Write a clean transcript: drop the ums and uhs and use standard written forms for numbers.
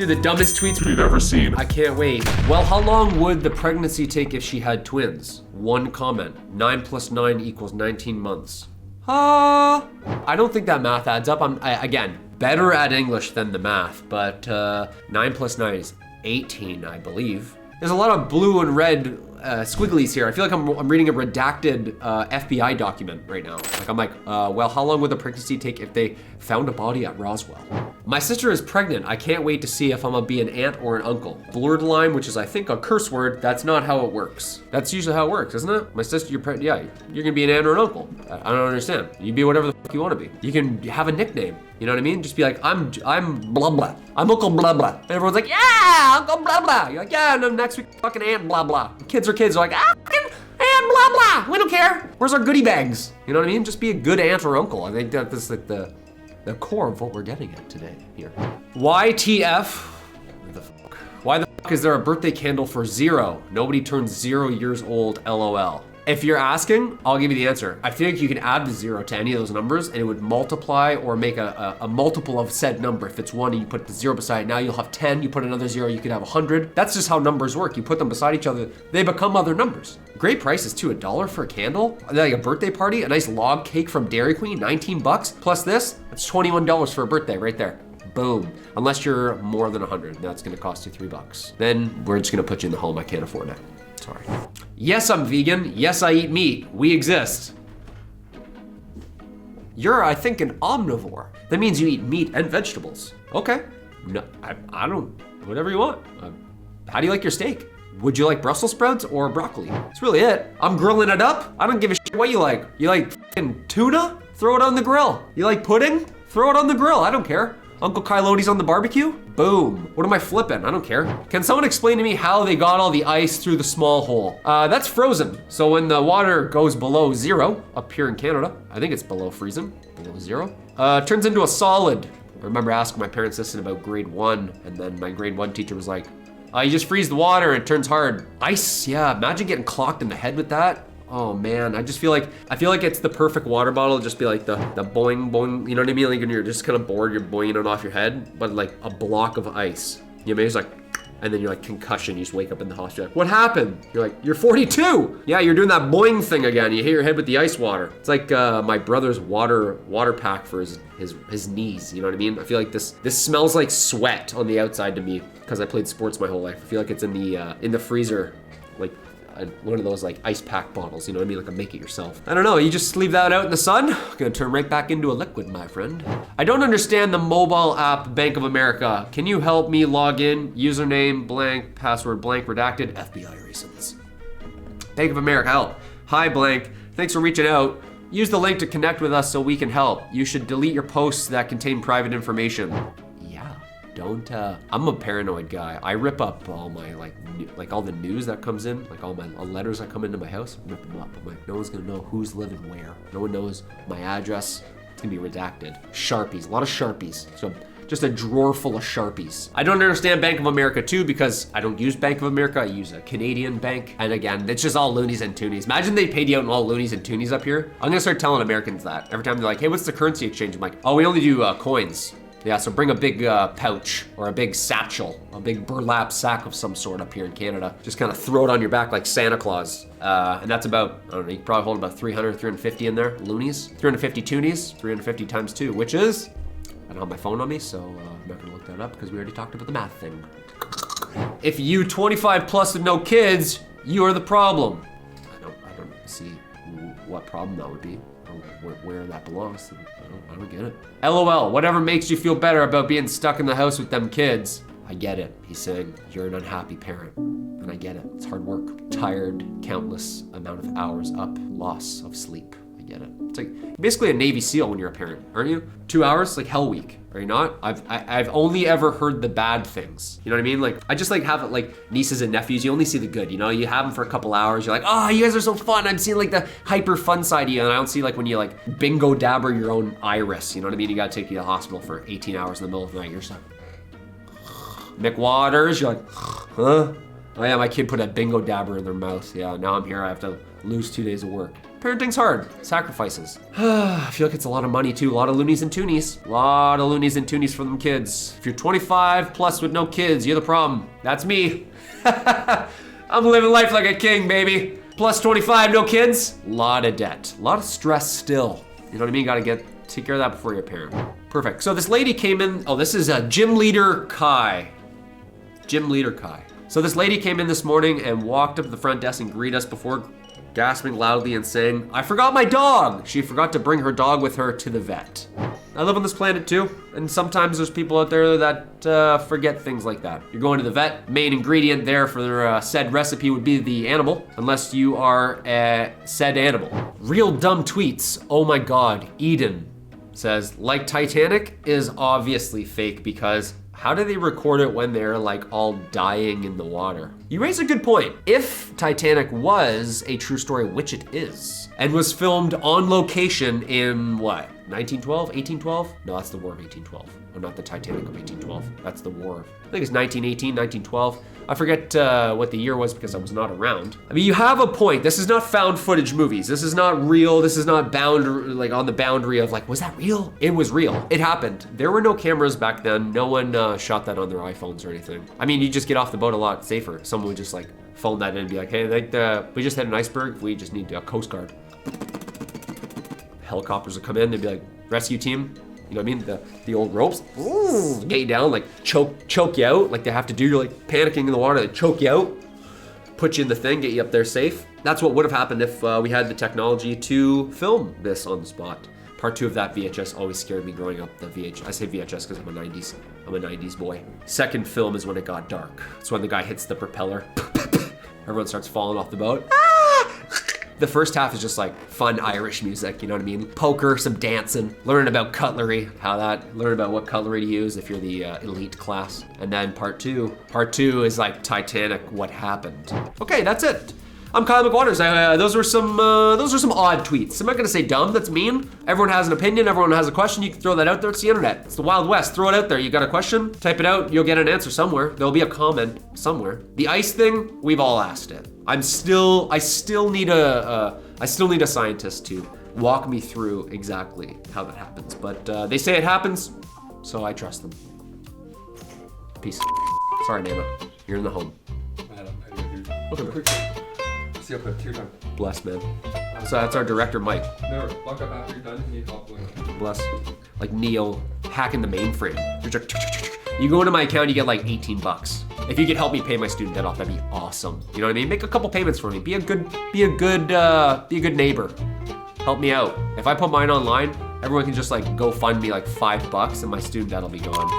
Dude, the dumbest tweets you've ever seen. I can't wait. Well, how long would the pregnancy take if she had twins? One comment. 9 + 9 = 19 months. I don't think that math adds up. Again, better at English than the math, but 9 + 9 is 18, I believe. There's a lot of blue and red squigglies here. I feel like I'm reading a redacted FBI document right now. Well, how long would the pregnancy take if they found a body at Roswell? My sister is pregnant. I can't wait to see if I'm gonna be an aunt or an uncle. Blurred line, which is I think a curse word, that's not how it works. That's usually how it works, isn't it? My sister, you're pregnant, yeah, you're gonna be an aunt or an uncle. I don't understand. You be whatever the fuck you wanna be. You can have a nickname, you know what I mean? Just be like, I'm blah blah. I'm Uncle blah blah. And everyone's like, yeah, Uncle blah blah. You're like, yeah, and then next week, fucking aunt blah blah. Kids are kids, they're like, fucking aunt blah blah. We don't care. Where's our goodie bags? You know what I mean? Just be a good aunt or uncle. I think that this is like the core of what we're getting at today here. YTF? What the fuck? Why the fuck is there a birthday candle for 0? Nobody turns 0 years old, LOL. If you're asking, I'll give you the answer. I feel like you can add the 0 to any of those numbers and it would multiply or make a multiple of said number. If it's 1 and you put the 0 beside it, now you'll have 10, you put another 0, you could have 100. That's just how numbers work. You put them beside each other, they become other numbers. Great prices too, $1 for a candle, like a birthday party, a nice log cake from Dairy Queen, 19 bucks, plus this, that's $21 for a birthday right there. Boom. Unless you're more than 100, that's gonna cost you $3. Then we're just gonna put you in the home, I can't afford it. Sorry. Yes, I'm vegan. Yes, I eat meat. We exist. You're, I think, an omnivore. That means you eat meat and vegetables. Okay. No, I don't, whatever you want. How do you like your steak? Would you like Brussels sprouts or broccoli? That's really it. I'm grilling it up. I don't give a shit what you like. You like fucking tuna? Throw it on the grill. You like pudding? Throw it on the grill. I don't care. Uncle Coyote's on the barbecue? Boom. What am I flipping? I don't care. Can someone explain to me how they got all the ice through the small hole? That's frozen. So when the water goes below 0, up here in Canada, I think it's below freezing, below 0, turns into a solid. I remember asking my parents this in about grade 1, and then my grade 1 teacher was like, you just freeze the water and it turns hard. Ice, yeah, imagine getting clocked in the head with that. Oh man, I feel like it's the perfect water bottle, just be like the boing boing, you know what I mean? Like when you're just kind of bored, you're boinging it off your head, but like a block of ice. You know, it's like, and then you're like concussion, you just wake up in the hospital, like, what happened? You're like, you're 42. Yeah, you're doing that boing thing again. You hit your head with the ice water. It's like my brother's water pack for his knees, you know what I mean? I feel like this smells like sweat on the outside to me because I played sports my whole life. I feel like it's in the freezer, like one of those like ice pack bottles, you know what I mean? Like a make it yourself. I don't know, you just leave that out in the sun, gonna turn right back into a liquid, my friend. I don't understand the mobile app Bank of America. Can you help me log in? Username blank, password blank, redacted, FBI reasons. Bank of America, help. Hi blank, thanks for reaching out. Use the link to connect with us so we can help. You should delete your posts that contain private information. Don't, I'm a paranoid guy. I rip up all my, like all the news that comes in, like all my letters that come into my house, rip them up. I'm like, no one's gonna know who's living where. No one knows my address. It's gonna be redacted. Sharpies, a lot of Sharpies. So just a drawer full of Sharpies. I don't understand Bank of America too because I don't use Bank of America. I use a Canadian bank. And again, it's just all loonies and toonies. Imagine they paid you out in all loonies and toonies up here. I'm gonna start telling Americans that. Every time they're like, hey, what's the currency exchange? I'm like, oh, we only do coins. Yeah, so bring a big pouch or a big satchel, a big burlap sack of some sort up here in Canada. Just kind of throw it on your back like Santa Claus. And that's about, I don't know, you can probably hold about 300, 350 in there, loonies. 350 toonies, 350 times 2, which is, I don't have my phone on me, so I'm not gonna look that up because we already talked about the math thing. If you 25 plus with no kids, you are the problem. I don't see what problem that would be. Where that belongs. I don't get it. LOL, whatever makes you feel better about being stuck in the house with them kids. I get it. He's saying you're an unhappy parent. And I get it. It's hard work. Tired, countless amount of hours up, loss of sleep. I get it. It's like basically a Navy SEAL when you're a parent, aren't you? 2 hours, like hell week. Are you not? I've only ever heard the bad things. You know what I mean? Like I just like have it like nieces and nephews. You only see the good. You know, you have them for a couple hours. You're like, oh, you guys are so fun. I'm seeing like the hyper fun side of you, and I don't see like when you like bingo dabber your own iris. You know what I mean? You gotta take you to the hospital for 18 hours in the middle of the night. You're just like Mick Waters. You're like, huh? Oh yeah, my kid put a bingo dabber in their mouth. Yeah, now I'm here. I have to lose 2 days of work. Parenting's hard. Sacrifices. I feel like it's a lot of money too. A lot of loonies and toonies. A lot of loonies and toonies for them kids. If you're 25 plus with no kids, you're the problem. That's me. I'm living life like a king, baby. Plus 25, no kids. Lot of debt. A lot of stress still. You know what I mean? Gotta take care of that before you're a parent. Perfect. So this lady came in. Oh, this is Gym Leader Kai. Gym Leader Kai. So this lady came in this morning and walked up to the front desk and greeted us before gasping loudly and saying, "I forgot my dog." She forgot to bring her dog with her to the vet. I live on this planet too, and sometimes there's people out there that forget things like that. You're going to the vet, main ingredient there for their said recipe would be the animal, unless you are a said animal. Real dumb tweets. Oh my God, Eden says, like Titanic is obviously fake because how do they record it when they're like all dying in the water? You raise a good point. If Titanic was a true story, which it is, and was filmed on location in what? 1912, 1812? No, that's the War of 1812. Oh, not the Titanic of 1812. That's the War of, I think it's 1918, 1912. I forget what the year was because I was not around. I mean, you have a point. This is not found footage movies. This is not real. This is not like on the boundary of like, was that real? It was real. It happened. There were no cameras back then. No one shot that on their iPhones or anything. I mean, you just get off the boat a lot safer. Someone would just like phone that in and be like, hey, we just hit an iceberg. We just need a Coast Guard. Helicopters would come in. They'd be like, rescue team. You know what I mean? The old ropes, ooh, get you down, like choke you out, like they have to do. You're like panicking in the water, they choke you out, put you in the thing, get you up there safe. That's what would have happened if we had the technology to film this on the spot. Part 2 of that VHS always scared me growing up. The VHS, I say VHS because I'm a 90s boy. Second film is when it got dark. It's when the guy hits the propeller. Everyone starts falling off the boat. The first half is just like fun Irish music, you know what I mean? Poker, some dancing, learning about cutlery, learn about what cutlery to use if you're the elite class. And then part two is like Titanic, what happened. Okay, that's it. I'm Kyle McWaters. Those were some odd tweets. I'm not gonna say dumb, that's mean. Everyone has an opinion, everyone has a question. You can throw that out there, it's the internet. It's the Wild West, throw it out there. You got a question, type it out, you'll get an answer somewhere. There'll be a comment somewhere. The ice thing, we've all asked it. I still need a scientist to walk me through exactly how that happens. But they say it happens, so I trust them. Peace. Sorry, Nana, you're in the home. Okay. See up at 2 times. Bless, man. So that's our director, Mike. No, lock up after you're done. You need help. Bless. Like Neo hacking the mainframe. You go into my account, you get like 18 bucks. If you could help me pay my student debt off, that'd be awesome. You know what I mean? Make a couple payments for me. Be a good neighbor. Help me out. If I put mine online, everyone can just like go fund me like $5 and my student debt will be gone.